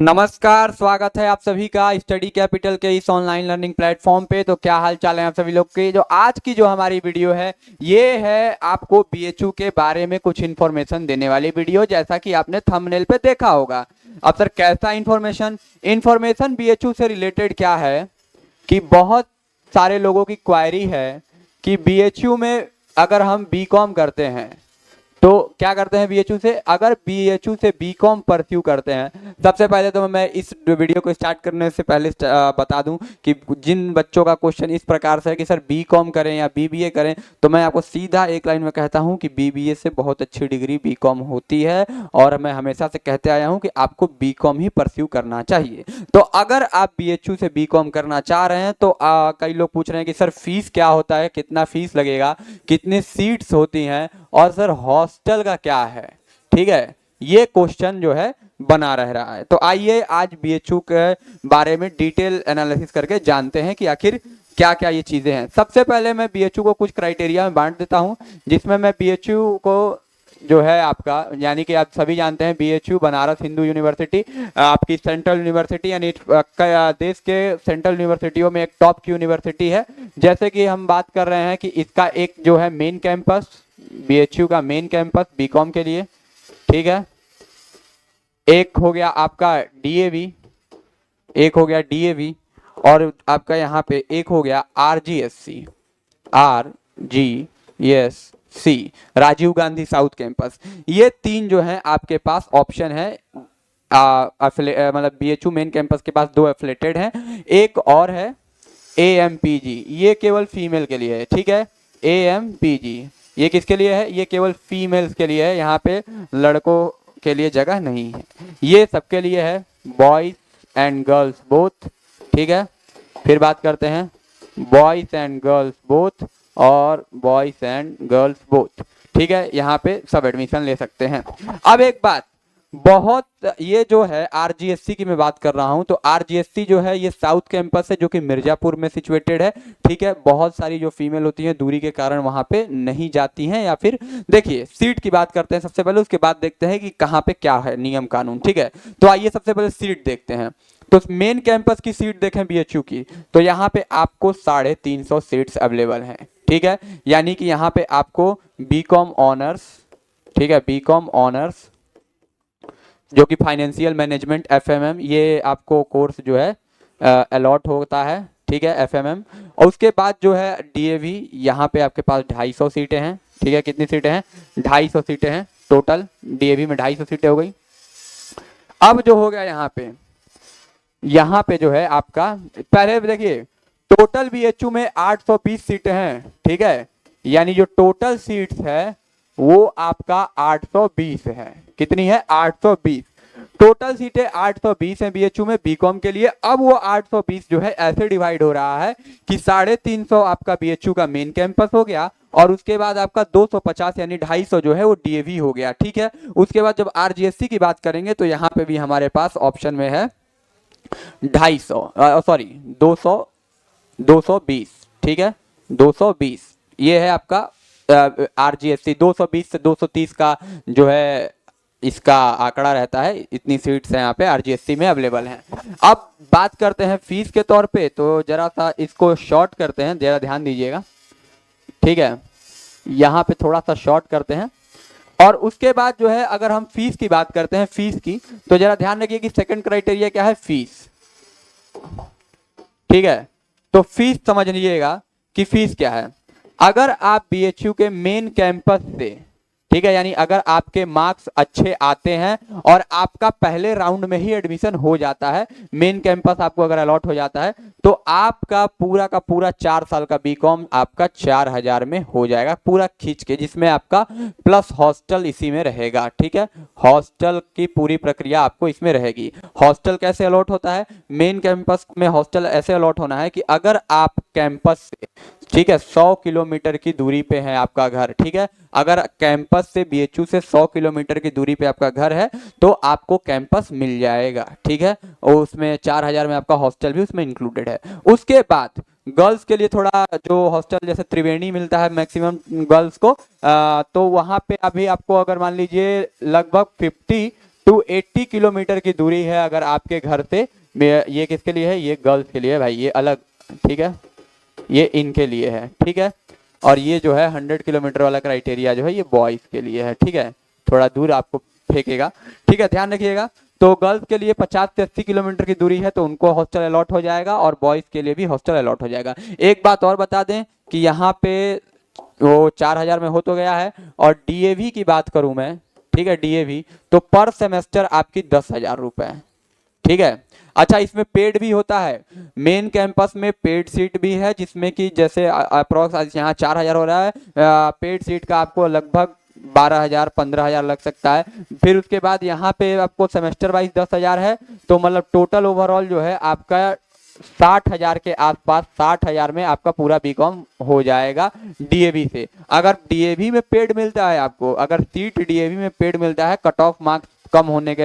नमस्कार, स्वागत है आप सभी का स्टडी कैपिटल के इस ऑनलाइन लर्निंग प्लेटफॉर्म पे। तो क्या हाल चाल है आप सभी लोग के। जो आज की जो हमारी वीडियो है ये है आपको बीएचयू के बारे में कुछ इन्फॉर्मेशन देने वाली वीडियो, जैसा कि आपने थंबनेल पे देखा होगा। अब सर कैसा इन्फॉर्मेशन बीएचयू से रिलेटेड क्या है कि बहुत सारे लोगों की क्वायरी है कि बीएचयू में अगर हम बीकॉम करते हैं तो क्या करते हैं बीएचयू से। अगर बीएचयू से बीकॉम परस्यू करते हैं, सबसे पहले तो मैं इस वीडियो को स्टार्ट करने से पहले बता दूं कि जिन बच्चों का क्वेश्चन इस प्रकार से है कि सर बीकॉम करें या बीबीए करें, तो मैं आपको सीधा एक लाइन में कहता हूं कि बीबीए से बहुत अच्छी डिग्री बीकॉम होती है और मैं हमेशा से कहते आया हूं कि आपको बीकॉम ही परस्यू करना चाहिए। तो अगर आप बीएचयू से बीकॉम करना चाह रहे हैं तो कई लोग पूछ रहे हैं कि सर फीस क्या होता है, कितना फीस लगेगा, कितनी सीट्स होती हैं और सर हॉस्टल का क्या है। ठीक है, ये क्वेश्चन जो है बना रह रहा है। तो आइए आज बीएचयू के बारे में डिटेल एनालिसिस करके जानते हैं कि आखिर क्या क्या ये चीजें हैं। सबसे पहले मैं बीएचयू को कुछ क्राइटेरिया में बांट देता हूं, जिसमें मैं बीएचयू को जो है आपका, यानी कि आप सभी जानते हैं बीएचयू बनारस हिंदू यूनिवर्सिटी आपकी सेंट्रल यूनिवर्सिटी, यानी देश के सेंट्रल यूनिवर्सिटियों में एक टॉप की यूनिवर्सिटी है। जैसे कि हम बात कर रहे हैं कि इसका एक जो है मेन कैंपस, बीएचयू का मेन कैंपस बीकॉम के लिए, ठीक है, एक हो गया आपका डीएवी, एक हो गया डीएवी और आपका यहाँ पे एक हो गया RGSC, RGSC Rajiv Gandhi South Campus. ये तीन जो है आपके पास ऑप्शन है। मतलब बीएचयू मेन कैंपस के पास दो एफिलेटेड हैं, एक और है एएमपीजी, ये केवल फीमेल के लिए है। ठीक है, एएमपीजी ये किसके लिए है, ये केवल फीमेल्स के लिए है, यहाँ पे लड़कों के लिए जगह नहीं है, ये सबके लिए है, बॉयज एंड गर्ल्स बोथ। ठीक है, फिर बात करते हैं बॉयज एंड गर्ल्स बोथ और बॉयज एंड गर्ल्स बोथ। ठीक है, यहाँ पे सब एडमिशन ले सकते हैं। अब एक बात, बहुत ये जो है आरजीएससी की मैं बात कर रहा हूं, तो आरजीएससी जो है ये साउथ कैंपस है जो कि मिर्जापुर में सिचुएटेड है। ठीक है, बहुत सारी जो फीमेल होती हैं दूरी के कारण वहां पे नहीं जाती हैं, या फिर देखिए सीट की बात करते हैं सबसे पहले, उसके बाद देखते हैं कि कहाँ पे क्या है नियम कानून। ठीक है, तो आइए सबसे पहले सीट देखते हैं। तो मेन कैंपस की सीट देखें बीएचयू की, तो यहाँ पे आपको 350 सीट्स अवेलेबल हैं। ठीक है, यानी कि यहाँ पे आपको बीकॉम ऑनर्स, ठीक है, बीकॉम ऑनर्स जो कि फाइनेंशियल मैनेजमेंट एफएमएम, ये आपको कोर्स जो है अलॉट होता है। ठीक है, एफएमएम, और उसके बाद जो है डीएवी, यहाँ पे आपके पास 250 सीटें हैं। ठीक है, कितनी सीटें हैं, 250 सीटें हैं टोटल, डीएवी में 250 सीटें हो गई। अब जो हो गया यहाँ पे जो है आपका, पहले देखिए टोटल बीएचयू में 820 सीटें हैं। ठीक है, यानी जो टोटल सीट्स है वो आपका 820 है। कितनी है, 820 टोटल सीटें 820 है बीएचयू में बीकॉम के लिए। अब वो 820 जो है ऐसे डिवाइड हो रहा है कि 350 आपका बीएचयू का मेन कैंपस हो गया और उसके बाद आपका 250 यानी 250 जो है वो डीएवी हो गया। ठीक है, उसके बाद जब आरजीएससी की बात करेंगे तो यहाँ पे भी हमारे पास ऑप्शन में है 250, सॉरी 220। ठीक है, 220 ये है आपका आरजीएससी। 220 से 230 का जो है इसका आंकड़ा रहता है, इतनी सीट्स हैं यहाँ पे आरजीएससी में अवेलेबल हैं। अब बात करते हैं फीस के तौर पे, तो जरा सा इसको शॉर्ट करते हैं, जरा ध्यान दीजिएगा। ठीक है, यहाँ पे थोड़ा सा शॉर्ट करते हैं और उसके बाद जो है अगर हम फीस की बात करते हैं, फीस की, तो जरा ध्यान रखिए कि सेकंड क्राइटेरिया क्या है, फीस। ठीक है, तो फीस समझ लीजिएगा कि फीस क्या है। अगर आप बीएचयू के मेन कैंपस से, ठीक है, यानी अगर आपके मार्क्स अच्छे आते हैं और आपका पहले राउंड में ही एडमिशन हो जाता है, मेन कैंपस आपको अगर अलॉट हो जाता है, तो आपका पूरा का पूरा 4 साल का बीकॉम आपका 4000 में हो जाएगा पूरा खींच के, जिसमें आपका प्लस हॉस्टल इसी में रहेगा। ठीक है, हॉस्टल की पूरी प्रक्रिया आपको इसमें रहेगी। हॉस्टल कैसे अलॉट होता है, मेन कैंपस में हॉस्टल ऐसे अलॉट होना है कि अगर आप कैंपस से, ठीक है, 100 किलोमीटर की दूरी पे है आपका घर। ठीक है, अगर कैंपस से बीएचयू से 100 किलोमीटर की दूरी पे आपका घर है तो आपको कैंपस मिल जाएगा। ठीक है, और उसमें 4000 में आपका हॉस्टल भी उसमें इंक्लूडेड है। उसके बाद गर्ल्स के लिए थोड़ा जो हॉस्टल जैसे त्रिवेणी मिलता है मैक्सिमम गर्ल्स को, तो वहां पे अभी आपको अगर मान लीजिए लगभग 50 टू 80 किलोमीटर की दूरी है अगर आपके घर से। ये किसके लिए है, ये गर्ल्स के लिए है भाई, ये अलग, ठीक है, ये इनके लिए है, ठीक है। और ये जो है 100 किलोमीटर वाला क्राइटेरिया जो है ये बॉयज के लिए है, ठीक है, थोड़ा दूर आपको फेंकेगा, ठीक है, ध्यान रखिएगा। तो गर्ल्स के लिए 50 से 80 किलोमीटर की दूरी है तो उनको हॉस्टल अलॉट हो जाएगा, और बॉयज के लिए भी हॉस्टल अलॉट हो जाएगा। एक बात और बता दें कि यहाँ पे वो 4000 में हो तो गया है, और डीएवी की बात करूं मैं, ठीक है, डीएवी तो पर सेमेस्टर आपकी 10,000 रुपए, ठीक है। अच्छा, इसमें पेड भी होता है, मेन कैंपस में पेड सीट भी है, जिसमें कि जैसे अप्रोक्स यहाँ 4000 हो रहा है, पेड सीट का आपको लगभग 12,000 15,000 लग सकता है। फिर उसके बाद यहाँ पे आपको सेमेस्टर वाइज 10,000 है, तो मतलब टोटल ओवरऑल जो है आपका 60,000 के आसपास, 60,000 में आपका पूरा बीकॉम हो जाएगा डीएवी से। अगर डीएवी में पेड मिलता है आपको, अगर सीट डीएवी में पेड मिलता है कट ऑफ मार्क्स कम होने के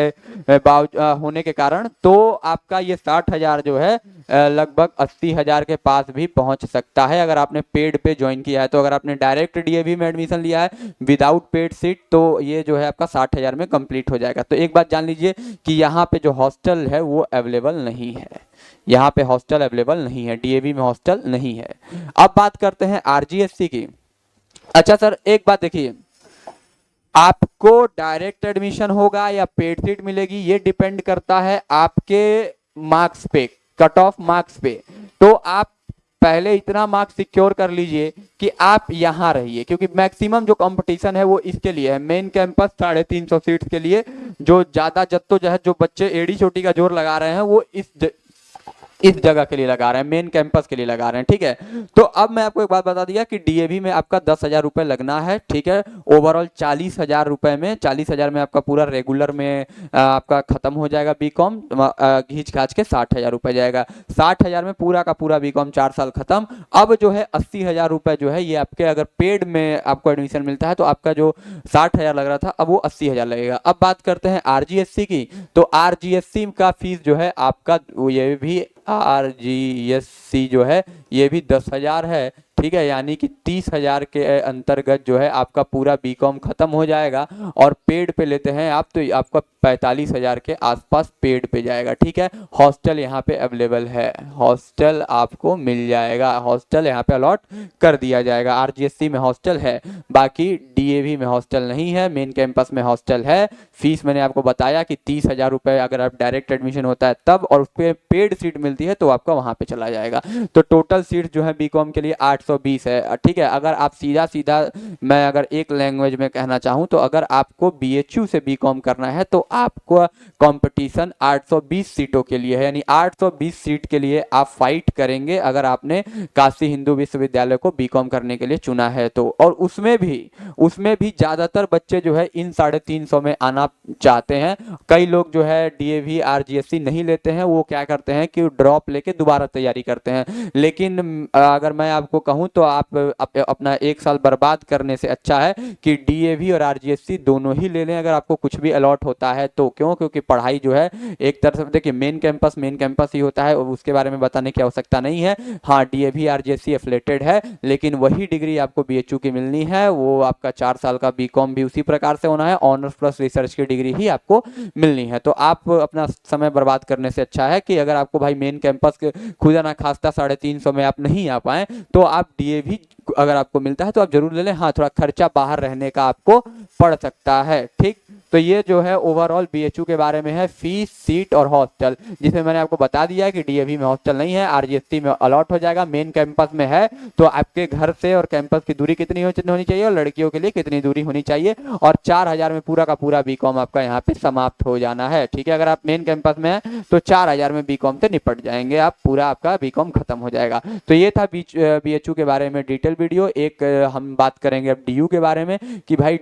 होने के कारण, तो आपका ये 60,000 जो है लगभग 80,000 के पास भी पहुंच सकता है अगर आपने पेड पे ज्वाइन किया है। तो अगर आपने डायरेक्ट डीएवी में एडमिशन लिया है विदाउट पेड सीट, तो ये जो है आपका 60,000 में कंप्लीट हो जाएगा। तो एक बात जान लीजिए कि यहाँ पे जो हॉस्टल है वो अवेलेबल नहीं है, यहाँ पे हॉस्टल अवेलेबल नहीं है, डीएवी में हॉस्टल नहीं है। अब बात करते हैं आरजीएससी की। अच्छा सर, एक बात देखिए, आपको डायरेक्ट एडमिशन होगा या पेड सीट मिलेगी ये डिपेंड करता है आपके मार्क्स पे, कट ऑफ मार्क्स पे। तो आप पहले इतना मार्क्स सिक्योर कर लीजिए कि आप यहाँ रहिए, क्योंकि मैक्सिमम जो कंपटीशन है वो इसके लिए है, मेन कैंपस 350 सीट्स के लिए। जो ज्यादा जद्दोजहद जो बच्चे एड़ी चोटी का जोर लगा रहे हैं वो इस जगह के लिए लगा रहे हैं, मेन कैंपस के लिए लगा रहे हैं, ठीक है। तो अब मैं आपको एक बात बता दिया कि डीएवी में आपका 10,000 रुपए लगना है, ठीक है। ओवरऑल 40,000 रुपए में, 40,000 में आपका पूरा रेगुलर में आपका खत्म हो जाएगा बीकॉम, घींच घाच के 60,000 रुपए जाएगा। 60,000 में पूरा का पूरा बीकॉम 4 साल खत्म। अब जो है 80,000 रुपए जो है ये आपके, अगर पेड में आपको एडमिशन मिलता है तो आपका जो 60,000 लग रहा था अब वो 80,000 लगेगा। अब बात करते हैं आरजीएससी की। तो आरजीएससी का फीस जो है आपका, ये भी आरजीएससी जो है ये भी 10,000 है, ठीक है, यानी कि 30,000 के अंतर्गत जो है आपका पूरा बीकॉम खत्म हो जाएगा। और पेड पे लेते हैं आप तो आपका 45,000 के आसपास पेड पे जाएगा, ठीक है। हॉस्टल यहाँ पे अवेलेबल है, हॉस्टल आपको मिल जाएगा, हॉस्टल यहाँ पे अलॉट कर दिया जाएगा। आरजीएससी में हॉस्टल है, बाकी डीएवी में हॉस्टल नहीं है, मेन कैंपस में हॉस्टल है। फीस मैंने आपको बताया कि 30,000 रुपए अगर आप डायरेक्ट एडमिशन होता है तब, और उस पर पेड सीट मिलती है तो आपका वहां पे चला जाएगा। तो टोटल सीट जो है बीकॉम के लिए 820 है, ठीक है। अगर आप सीधा सीधा मैं अगर एक लैंग्वेज में कहना चाहूँ तो अगर आपको बीएचयू से बीकॉम करना है तो आपको कंपटीशन 820 सीटों के लिए है, यानी 820 सीट के लिए आप फाइट करेंगे अगर आपने काशी हिंदू विश्वविद्यालय को बीकॉम करने के लिए चुना है तो। और उसमें भी ज्यादातर बच्चे जो है इन 350 में आना चाहते हैं। कई लोग जो है डीएवी आरजीएससी नहीं लेते हैं, वो क्या करते हैं कि ड्रॉप लेके दोबारा तैयारी करते हैं। लेकिन अगर मैं आपको कहूं तो आप अपना एक साल बर्बाद करने से अच्छा है कि डीएवी और आरजीएससी दोनों ही ले लें अगर आपको कुछ भी अलॉट होता है तो। क्यों? क्योंकि पढ़ाई जो है एक तरह से देखिए मेन कैंपस ही होता है और उसके बारे में बताने की आवश्यकता नहीं है। हाँ, डीएवी आरजीएससी एफिलेटेड है, लेकिन वही डिग्री आपको बीएचयू की मिलनी है, वो आपका 4 साल का बीकॉम भी उसी प्रकार से होना है, ऑनर्स प्लस रिसर्च की डिग्री ही आपको मिलनी है। तो आप अपना समय बर्बाद करने से अच्छा है कि अगर आपको भाई मेन कैंपस के खुदा ना खास्ता 350 में आप नहीं आ पाए तो आप डीएवी अगर आपको मिलता है तो आप जरूर ले लें। हाँ, थोड़ा खर्चा बाहर रहने का आपको पड़ सकता है, ठीक। तो ये जो है ओवरऑल बीएचयू के बारे में है, फीस, सीट और हॉस्टल, जिसमें मैंने आपको बता दिया है कि डीएवी में हॉस्टल नहीं है, आरजीएससी में अलॉट हो जाएगा, मेन कैंपस में है। तो आपके घर से और कैंपस की दूरी कितनी होनी चाहिए और लड़कियों के लिए कितनी दूरी होनी चाहिए, और 4,000 में पूरा का पूरा बीकॉम आपका यहाँ पे समाप्त हो जाना है, ठीक है। अगर आप मेन कैंपस में है तो 4,000 में बीकॉम से निपट जाएंगे आप, पूरा आपका बीकॉम खत्म हो जाएगा। तो ये था बीएचयू के बारे में डिटेल वीडियो। एक हम बात करेंगे अब डीयू के बारे में कि भाई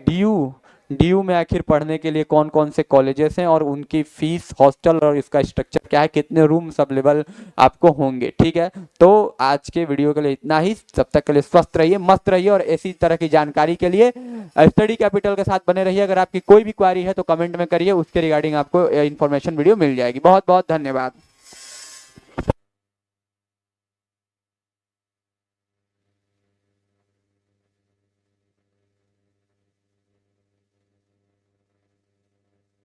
डीयू में आखिर पढ़ने के लिए कौन कौन से कॉलेजेस हैं और उनकी फीस, हॉस्टल और इसका स्ट्रक्चर क्या है, कितने रूम्स अवेलेबल आपको होंगे, ठीक है। तो आज के वीडियो के लिए इतना ही। तब तक के लिए स्वस्थ रहिए, मस्त रहिए, और ऐसी तरह की जानकारी के लिए स्टडी कैपिटल के साथ बने रहिए। अगर आपकी कोई भी क्वारी है तो कमेंट में करिए, उसके रिगार्डिंग आपको इन्फॉर्मेशन वीडियो मिल जाएगी। बहुत बहुत धन्यवाद।